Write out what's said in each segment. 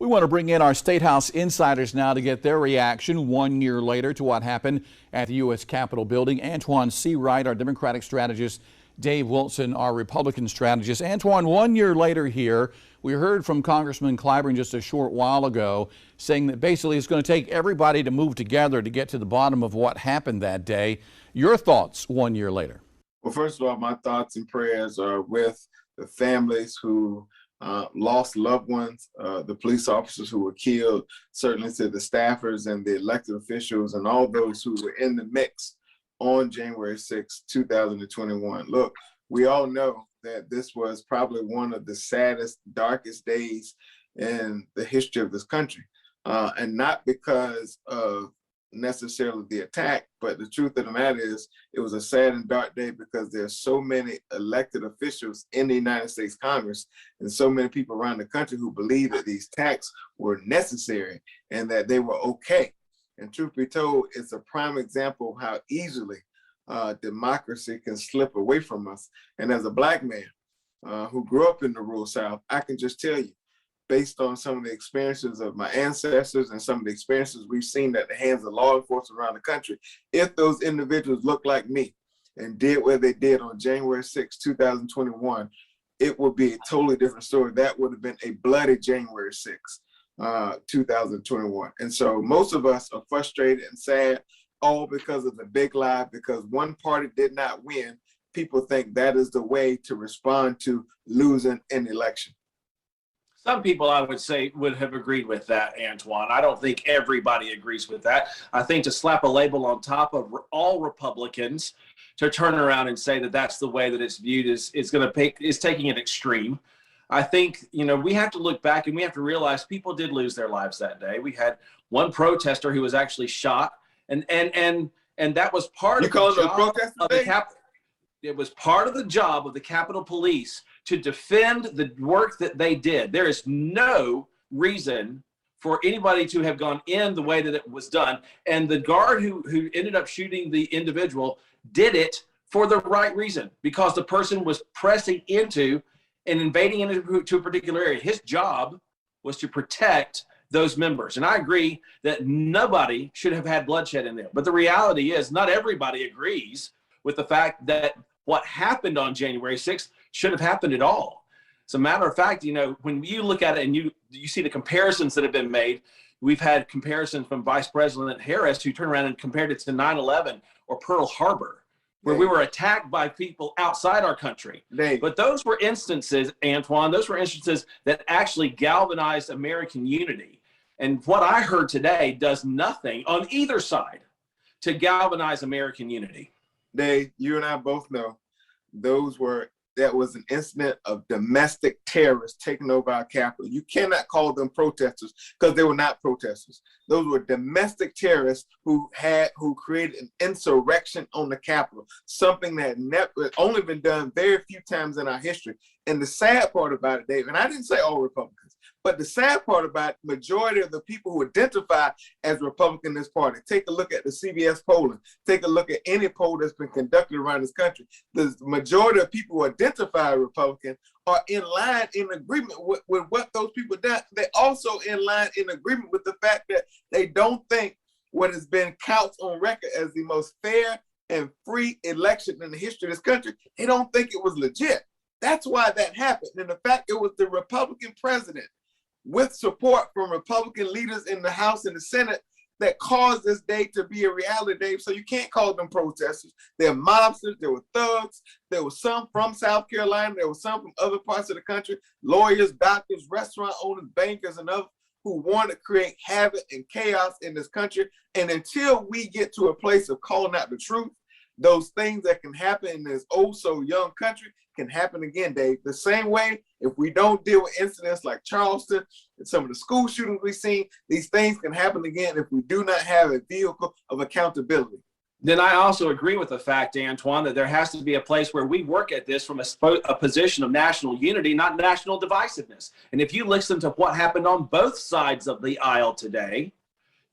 We want to bring in our State House insiders now to get their reaction 1 year later to what happened at the U.S. Capitol building. Antoine C. Wright, our Democratic strategist, Dave Wilson, our Republican strategist. Antoine, 1 year later here, we heard from Congressman Clyburn just a short while ago saying that basically it's going to take everybody to move together to get to the bottom of what happened that day. Your thoughts 1 year later? Well, first of all, my thoughts and prayers are with the families who lost loved ones, the police officers who were killed, certainly to the staffers and the elected officials and all those who were in the mix on January 6, 2021. Look, we all know that this was probably one of the saddest, darkest days in the history of this country. And not because of necessarily the attack, but the truth of the matter is it was a sad and dark day because there's so many elected officials in the United States Congress and so many people around the country who believe that these attacks were necessary and that they were okay. And truth be told, it's a prime example of how easily democracy can slip away from us. And as a Black man who grew up in the rural South, I can just tell you, based on some of the experiences of my ancestors and some of the experiences we've seen at the hands of law enforcement around the country, if those individuals looked like me and did what they did on January 6, 2021, it would be a totally different story. That would have been a bloody January 6, 2021. And so most of us are frustrated and sad, all because of the big lie, because one party did not win. People think that is the way to respond to losing an election. Some people, I would say, would have agreed with that, Antoine. I don't think everybody agrees with that. I think to slap a label on top of all Republicans to turn around and say that that's the way that it's viewed is taking it extreme. I think, we have to look back and we have to realize people did lose their lives that day. We had one protester who was actually shot, and that was part of the job of the Capitol. It was part of the job of the Capitol Police to defend the work that they did. There is no reason for anybody to have gone in the way that it was done. And the guard who ended up shooting the individual did it for the right reason, because the person was pressing into and invading into a particular area. His job was to protect those members. And I agree that nobody should have had bloodshed in there. But the reality is not everybody agrees with the fact that what happened on January 6th should have happened at all. As a matter of fact, when you look at it and you see the comparisons that have been made, we've had comparisons from Vice President Harris, who turned around and compared it to 9/11 or Pearl Harbor, where we were attacked by people outside our country. But those were instances, Antoine, that actually galvanized American unity. And what I heard today does nothing on either side to galvanize American unity. Dave, you and I both know that was an incident of domestic terrorists taking over our Capitol. You cannot call them protesters because they were not protesters. Those were domestic terrorists who created an insurrection on the Capitol, something that had only been done very few times in our history. And the sad part about it, Dave, and I didn't say all Republicans, but the sad part about it, majority of the people who identify as Republican in this party, take a look at the CBS polling, take a look at any poll that's been conducted around this country. The majority of people who identify Republican are in line, in agreement with what those people did. They're also in line, in agreement with the fact that they don't think what has been couched on record as the most fair and free election in the history of this country, they don't think it was legit. That's why that happened. And the fact it was the Republican president with support from Republican leaders in the House and the Senate that caused this day to be a reality, Dave. So you can't call them protesters. They're mobsters, there were thugs, there were some from South Carolina, there were some from other parts of the country, lawyers, doctors, restaurant owners, bankers, and others who want to create havoc and chaos in this country. And until we get to a place of calling out the truth, those things that can happen in this oh so young country can happen again, Dave. The same way, if we don't deal with incidents like Charleston and some of the school shootings we've seen, these things can happen again if we do not have a vehicle of accountability. Then I also agree with the fact, Antoine, that there has to be a place where we work at this from a position of national unity, not national divisiveness. And if you listen to what happened on both sides of the aisle today,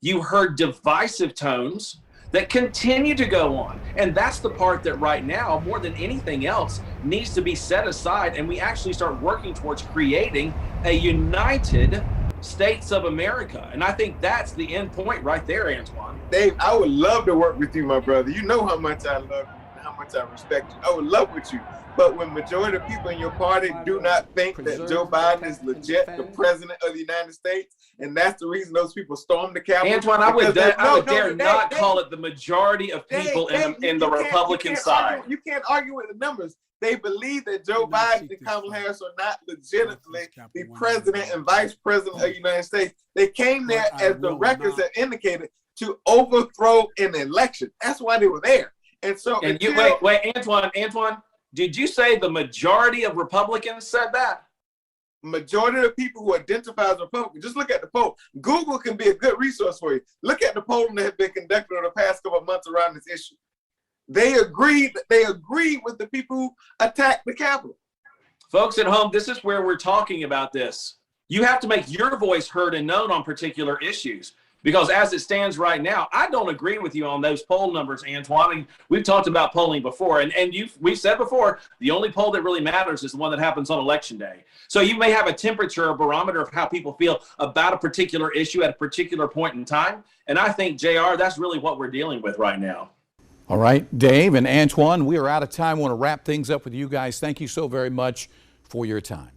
you heard divisive tones that continue to go on. And that's the part that right now, more than anything else, needs to be set aside, and we actually start working towards creating a united states of America. And I think that's the end point right there, Antoine. Dave, I would love to work with you, my brother. You know how much I love you and how much I respect you. I would love with you. But when majority of people in your party do not think that Joe Biden is legit the president of the United States, and that's the reason those people stormed the Capitol. Antoine, I would dare not call it the majority of people in the Republican side. You can't argue with the numbers. They believe that Joe Biden and Kamala Harris are not legitimately the president and vice president of the United States. They came there, as the records have indicated, to overthrow an election. That's why they were there. And so, and wait, Antoine, did you say the majority of Republicans said that? Majority of people who identify as Republican, just look at the poll. Google can be a good resource for you. Look at the polling that has been conducted over the past couple of months around this issue. They agreed with the people who attacked the Capitol. Folks at home, this is where we're talking about this. You have to make your voice heard and known on particular issues. Because as it stands right now, I don't agree with you on those poll numbers, Antoine. I mean, we've talked about polling before, and we've said before, the only poll that really matters is the one that happens on Election Day. So you may have a temperature, a barometer of how people feel about a particular issue at a particular point in time. And I think, JR, that's really what we're dealing with right now. All right, Dave and Antoine, we are out of time. I want to wrap things up with you guys. Thank you so very much for your time.